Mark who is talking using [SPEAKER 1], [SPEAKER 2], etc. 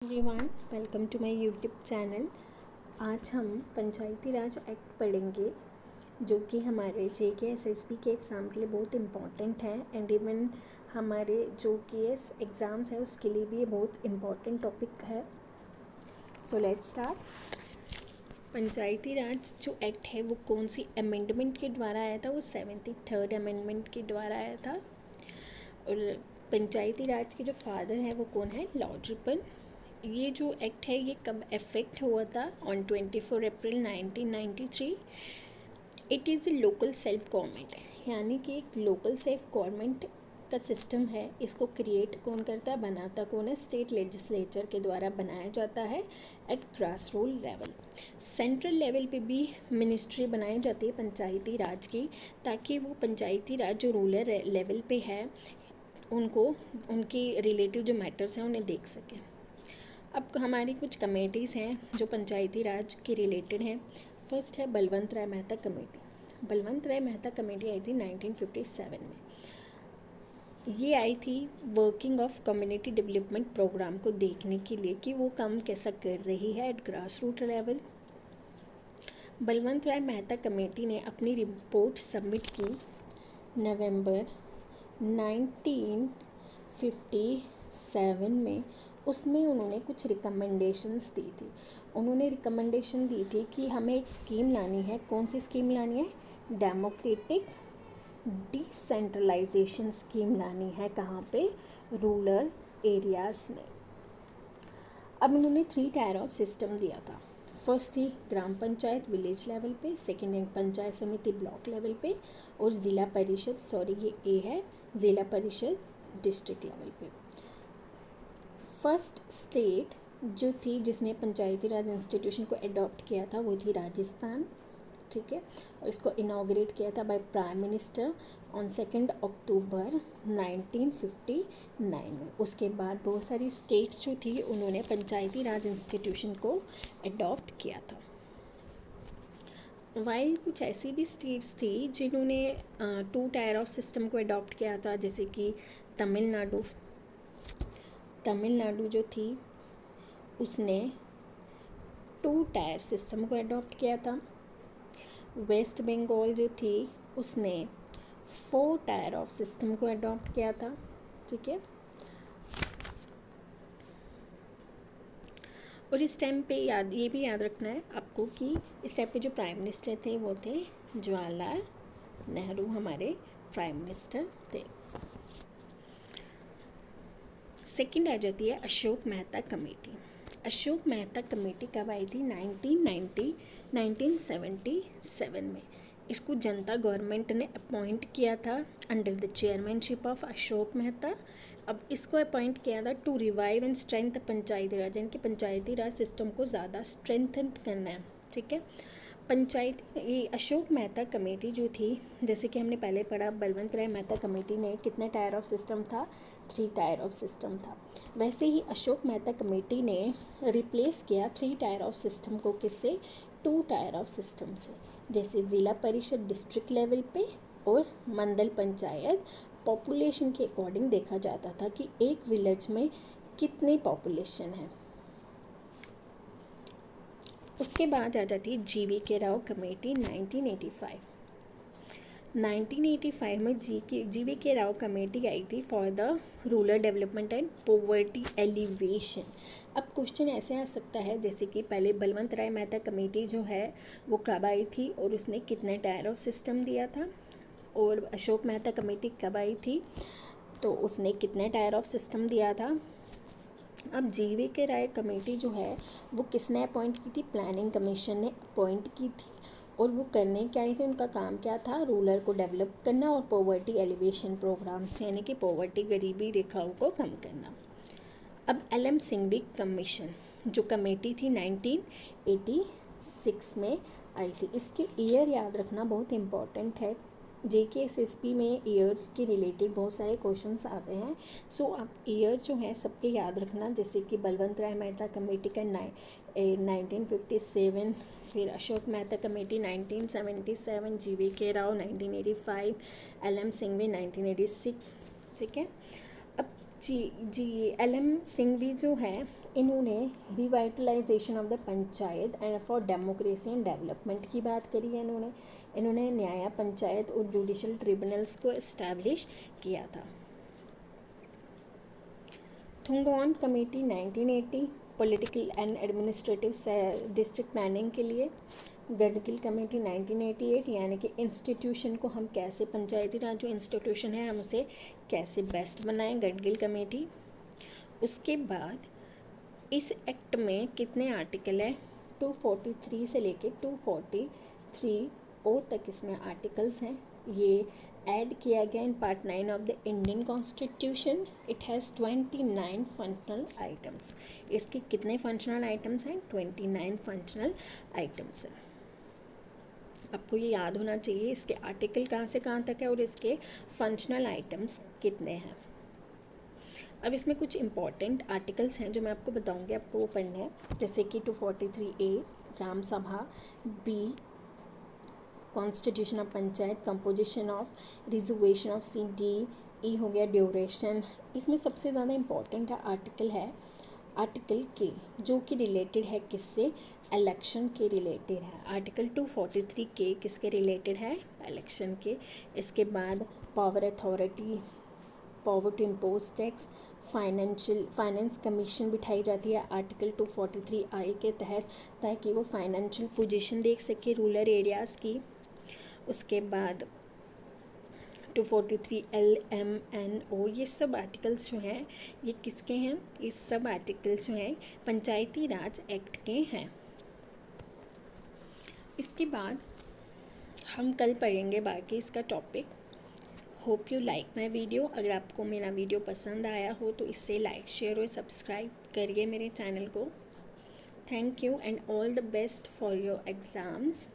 [SPEAKER 1] Everyone, welcome to my YouTube channel. आज हम पंचायती राज act पढ़ेंगे जो कि हमारे JK SSB के एग्ज़ाम के लिए बहुत इम्पॉर्टेंट है एंड इवन हमारे जो KS एग्ज़ाम्स है उसके लिए भी ये बहुत इम्पॉर्टेंट टॉपिक है। So let's start. पंचायती राज जो एक्ट है वो कौन सी अमेंडमेंट के द्वारा आया था? वो 73rd अमेंडमेंट के द्वारा आया था। और पंचायती राज के जो फादर हैं वो कौन है? Lord Ripon. ये जो एक्ट है ये कब इफेक्ट हुआ था? On 24 April 1993। It is a local self government, यानी कि एक लोकल सेल्फ गवर्नमेंट का सिस्टम है। इसको क्रिएट कौन करता है, बनाता कौन है? स्टेट लेजिस्लेचर के द्वारा बनाया जाता है at grass root level. Central level पे भी मिनिस्ट्री बनाई जाती है पंचायती राज की, ताकि वो पंचायती राज जो रूरल लेवल पे है उनको उनकी रिलेटिव जो मैटर्स हैं उन्हें देख सकें। अब हमारी कुछ कमेटीज़ हैं जो पंचायती राज के रिलेटेड हैं। फर्स्ट है बलवंत राय मेहता कमेटी। बलवंत राय मेहता कमेटी आई थी 1957 में। ये आई थी working of community development programme को देखने के लिए कि वो काम कैसा कर रही है at grass root level. Balwant Rai Mehta committee ने अपनी रिपोर्ट सबमिट की नवंबर 1957 में। उसमें उन्होंने कुछ रिकमेंडेशंस दी थी। उन्होंने रिकमेंडेशन दी थी कि हमें एक स्कीम लानी है। कौन सी स्कीम लानी है? डेमोक्रेटिक डिसेंट्रलाइजेशन स्कीम लानी है। कहाँ पे? रूरल एरियाज़ में। अब उन्होंने 3 टायर ऑफ सिस्टम दिया था। फर्स्ट थी ग्राम पंचायत विलेज लेवल पे, सेकेंड है पंचायत समिति ब्लॉक लेवल पे, और ज़िला परिषद, सॉरी ये ए है, ज़िला परिषद डिस्ट्रिक्ट लेवल पे। फर्स्ट स्टेट जो थी जिसने पंचायती राज इंस्टीट्यूशन को अडॉप्ट किया था वो थी राजस्थान, ठीक है। और इसको इनाग्रेट किया था बाय प्राइम मिनिस्टर ऑन 2 अक्टूबर 1959 में। उसके बाद बहुत सारी स्टेट्स जो थी उन्होंने पंचायती राज इंस्टीट्यूशन को अडॉप्ट किया था। वाइल कुछ ऐसी भी स्टेट्स थी जिन्होंने 2 टायर ऑफ सिस्टम को अडॉप्ट किया था, जैसे कि तमिलनाडु जो थी उसने 2 टायर सिस्टम को अडॉप्ट किया था। वेस्ट बंगाल जो थी उसने 4 टायर ऑफ सिस्टम को अडॉप्ट किया था, ठीक है। और इस टाइम पे ये भी याद रखना है आपको कि इस टाइम पे जो प्राइम मिनिस्टर थे वो थे जवाहरलाल नेहरू, हमारे प्राइम मिनिस्टर थे। सेकंड आ जाती है अशोक मेहता कमेटी। अशोक मेहता कमेटी कब आई थी? 1977 में। इसको जनता गवर्नमेंट ने अपॉइंट किया था under the chairmanship of Ashok Mehta. अब इसको अपॉइंट किया था टू रिवाइव एंड स्ट्रेंथ पंचायती राज, यानी कि पंचायती राज सिस्टम को ज़्यादा स्ट्रेंथन करना है, ठीक है। ये अशोक मेहता कमेटी जो थी, जैसे कि हमने पहले पढ़ा, बलवंत राय मेहता कमेटी ने कितने टायर ऑफ सिस्टम था? 3 टायर ऑफ सिस्टम था। वैसे ही अशोक मेहता कमेटी ने रिप्लेस किया 3 टायर ऑफ सिस्टम को, किससे? 2 टायर ऑफ सिस्टम से। जैसे ज़िला परिषद डिस्ट्रिक्ट लेवल पे और मंडल पंचायत पॉपुलेशन के अकॉर्डिंग देखा जाता था कि एक विलेज में कितनी पॉपुलेशन है। उसके बाद आ जाती है GVK राव कमेटी 1985 में GVK राव कमेटी आई थी for the rural development and poverty alleviation. अब क्वेश्चन ऐसे आ सकता है जैसे कि पहले बलवंत राय मेहता कमेटी जो है वो कब आई थी और उसने कितने टायर ऑफ सिस्टम दिया था, और अशोक मेहता कमेटी कब आई थी तो उसने कितने टायर ऑफ सिस्टम दिया था। अब GVK राय कमेटी जो है वो किसने अपॉइंट की थी? प्लानिंग कमीशन ने अपॉइंट की थी। और वो करने क्या आई थी? उनका काम क्या था? रूरल को डेवलप करना और पॉवर्टी एलिवेशन प्रोग्राम्स, यानी कि पॉवर्टी, गरीबी रेखाओं को कम करना। अब LM सिंघवी कमीशन जो कमेटी थी 1986 में आई थी। इसके ईयर याद रखना बहुत इम्पॉर्टेंट है। JK SSB में ईयर के रिलेटेड बहुत सारे क्वेश्चंस आते हैं। सो आप ईयर जो है सबके याद रखना, जैसे कि बलवंत राय मेहता कमेटी का 1957, फिर Ashok Mehta committee 1977, GVK Rao 1985, LM Singhvi 1986, ठीक है। अब जी LM सिंघवी जो है, इन्होंने revitalisation of the panchayat and for democracy and development की बात करी है। इन्होंने न्याय पंचायत और जुडिशल ट्रिब्यूनल्स को इस्टेब्लिश किया था। Thungon committee 1980 political and administrative district planning के लिए। गडगिल कमेटी 1988, यानी कि इंस्टीट्यूशन को हम कैसे, पंचायती राज जो इंस्टीट्यूशन है हम उसे कैसे बेस्ट बनाएं, गडगिल कमेटी। उसके बाद इस एक्ट में कितने आर्टिकल है, 243 से लेके 243 ओ तक इसमें आर्टिकल्स हैं। ये ऐड किया गया in part 9 of the Indian constitution. It has 29 functional items. इसके कितने फंक्शनल आइटम्स हैं, 29 फंक्शनल आइटम्स हैं। आपको ये याद होना चाहिए इसके आर्टिकल कहाँ से कहाँ तक है और इसके फंक्शनल आइटम्स कितने हैं। अब इसमें कुछ इंपॉर्टेंट आर्टिकल्स हैं जो मैं आपको बताऊंगी, आपको वो पढ़ने हैं। जैसे कि 243A gram sabha, B constitution of panchayat, composition of reservation of CD, E हो गया ड्यूरेशन। इसमें सबसे ज़्यादा इम्पॉर्टेंट आर्टिकल है आर्टिकल के, जो कि रिलेटेड है किससे, इलेक्शन के रिलेटेड है। आर्टिकल 243 के किसके रिलेटेड है, इलेक्शन के। इसके बाद power authority, power to impose tax, finance commission बिठाई जाती है आर्टिकल 243I के तहत, ताकि वो फाइनेंशियल पोजीशन देख सके रूरल एरियाज़ की। उसके बाद 243LMNO, ये सब आर्टिकल्स जो हैं ये किसके हैं, ये सब आर्टिकल्स जो हैं पंचायती राज एक्ट के हैं। इसके बाद हम कल पढ़ेंगे बाकी इसका topic. Hope you like my video. अगर आपको मेरा वीडियो पसंद आया हो तो इससे लाइक, शेयर और सब्सक्राइब करिए मेरे चैनल को। Thank you and all the best for your exams.